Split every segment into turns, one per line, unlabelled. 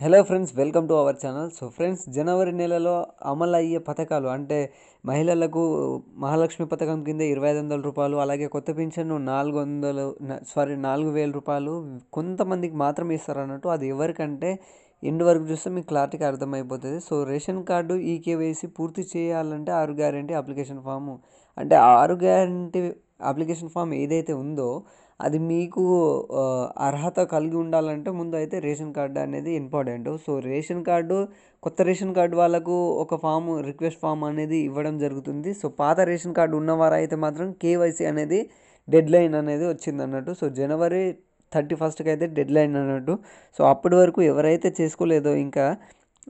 Hello friends, welcome to our channel. So friends, జనవరి నెలలో అమలు అయ్యే పథకాలు అంటే మహిళలకు మహాలక్ష్మి పథకం కింద 2500 రూపాయలు, అలాగే కొత్త పింఛను 4000 రూపాయలు కొంతమందికి మాత్రమే ఇస్తారన్నట్టు. అది ఎవరికంటే ఎండ్ వరకు చూస్తే మీకు క్లారిటీగా అర్థమైపోతుంది. సో రేషన్ కార్డు ఈకేవైసీ పూర్తి చేయాలంటే 6 గ్యారంటీ అప్లికేషన్ ఫాము, అంటే 6 గ్యారంటీ అప్లికేషన్ ఫామ్ ఏదైతే ఉందో అది మీకు అర్హత కలిగి ఉండాలంటే ముందు అయితే రేషన్ కార్డు అనేది ఇంపార్టెంట్. సో రేషన్ కార్డు, కొత్త రేషన్ కార్డు వాళ్ళకు ఒక ఫామ్, రిక్వెస్ట్ ఫామ్ అనేది ఇవ్వడం జరుగుతుంది. సో పాత రేషన్ కార్డు ఉన్నవారు అయితే మాత్రం కేవైసీ అనేది డెడ్ లైన్ అనేది వచ్చింది అన్నట్టు. సో జనవరి 31st అయితే డెడ్ లైన్ అన్నట్టు. సో అప్పటి వరకు ఎవరైతే చేసుకోలేదో ఇంకా,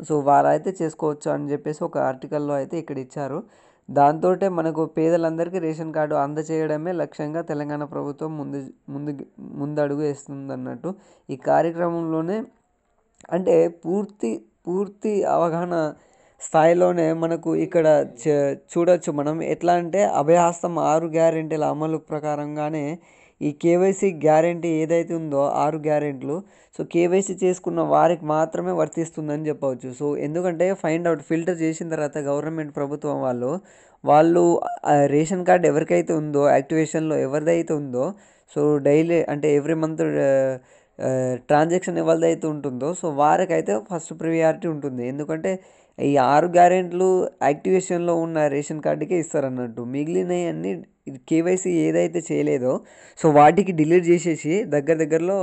సో వారైతే చేసుకోవచ్చు అని చెప్పేసి ఒక ఆర్టికల్లో అయితే ఇక్కడ ఇచ్చారు. దాంతో మనకు పేదలందరికీ రేషన్ కార్డు అందచేయడమే లక్ష్యంగా తెలంగాణ ప్రభుత్వం ముందడుగు వేస్తుందన్నట్టు. ఈ కార్యక్రమంలోనే అంటే పూర్తి అవగాహన స్థాయిలోనే మనకు ఇక్కడ చూడొచ్చు మనం. ఎట్లా అంటే అభయహస్తం 6 గ్యారెంటీల అమలు ప్రకారంగానే ఈ కేవైసీ గ్యారెంటీ ఏదైతే ఉందో 6 గ్యారెంటీలు, సో కేవైసీ చేసుకున్న వారికి మాత్రమే వర్తిస్తుందని చెప్పవచ్చు. సో ఎందుకంటే ఫైండ్ అవుట్ ఫిల్టర్ చేసిన తర్వాత గవర్నమెంట్ ప్రభుత్వం వాళ్ళు రేషన్ కార్డ్ ఎవరికైతే ఉందో, యాక్టివేషన్లో ఎవరిదైతే ఉందో, సో డైలీ అంటే ఎవ్రీ మంత్ ట్రాన్సాక్షన్ ఎవరిదైతే ఉంటుందో సో వారికైతే ఫస్ట్ ప్రియారిటీ ఉంటుంది. ఎందుకంటే ఈ 6 గ్యారెంటీలు యాక్టివేషన్లో ఉన్న రేషన్ కార్డుకే ఇస్తారన్నట్టు. మిగిలినవి అన్నీ కేవైసీ ఏదైతే చేయలేదో సో వాటికి డిలీట్ చేసేసి దగ్గరలో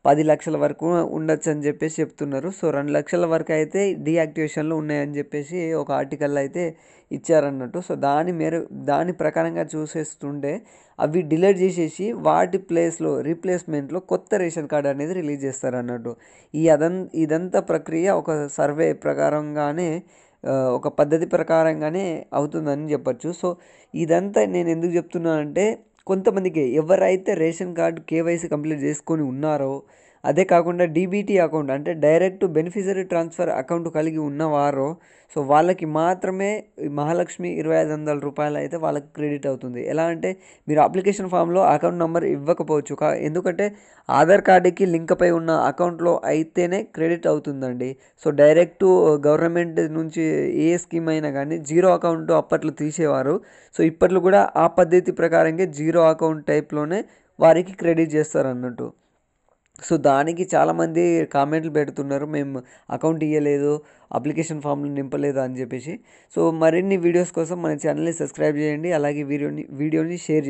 10 లక్షల వరకు ఉండొచ్చు అని చెప్పేసి చెప్తున్నారు. సో 2 లక్షల వరకు అయితే డీయాక్టివేషన్లో ఉన్నాయని చెప్పేసి ఒక ఆర్టికల్ అయితే ఇచ్చారన్నట్టు. సో దాని ప్రకారంగా చూసేస్తుంటే అవి డిలీట్ చేసేసి వాటి ప్లేస్లో రీప్లేస్మెంట్లో కొత్త రేషన్ కార్డు అనేది రిలీజ్ చేస్తారన్నట్టు. ఇదంతా ప్రక్రియ ఒక సర్వే ప్రకారంగానే, ఒక పద్ధతి ప్రకారంగానే అవుతుందని చెప్పచ్చు. సో ఇదంతా నేను ఎందుకు చెప్తున్నానంటే, కొంతమందికి ఎవరైతే రేషన్ కార్డు కేవైసీ కంప్లీట్ చేసుకొని ఉన్నారో, అదే కాకుండా డీబీటీ అకౌంట్ అంటే డైరెక్ట్ బెనిఫిషరీ ట్రాన్స్ఫర్ అకౌంట్ కలిగి ఉన్నవారో సో వాళ్ళకి మాత్రమే మహాలక్ష్మి 2500 రూపాయలు అయితే వాళ్ళకి క్రెడిట్ అవుతుంది. ఎలా అంటే మీరు అప్లికేషన్ ఫామ్లో అకౌంట్ నెంబర్ ఇవ్వకపోవచ్చు, ఎందుకంటే ఆధార్ కార్డుకి లింక్ పై ఉన్న అకౌంట్లో అయితేనే క్రెడిట్ అవుతుందండి. సో డైరెక్ట్ గవర్నమెంట్ నుంచి ఏ స్కీమ్ అయినా కానీ జీరో అకౌంట్ అప్పట్లో తీసేవారు. సో ఇప్పట్లో కూడా ఆ పద్ధతి ప్రకారంగా జీరో అకౌంట్ టైప్లోనే వారికి క్రెడిట్ చేస్తారు అన్నట్టు. సో దానికి చాలామంది కామెంట్లు పెడుతున్నారు, మేము అకౌంట్ ఇవ్వలేదు, అప్లికేషన్ ఫామ్లు నింపలేదు అని చెప్పేసి. సో మరిన్ని వీడియోస్ కోసం మన ఛానల్ని సబ్స్క్రైబ్ చేయండి, అలాగే వీడియోని షేర్ చేయండి.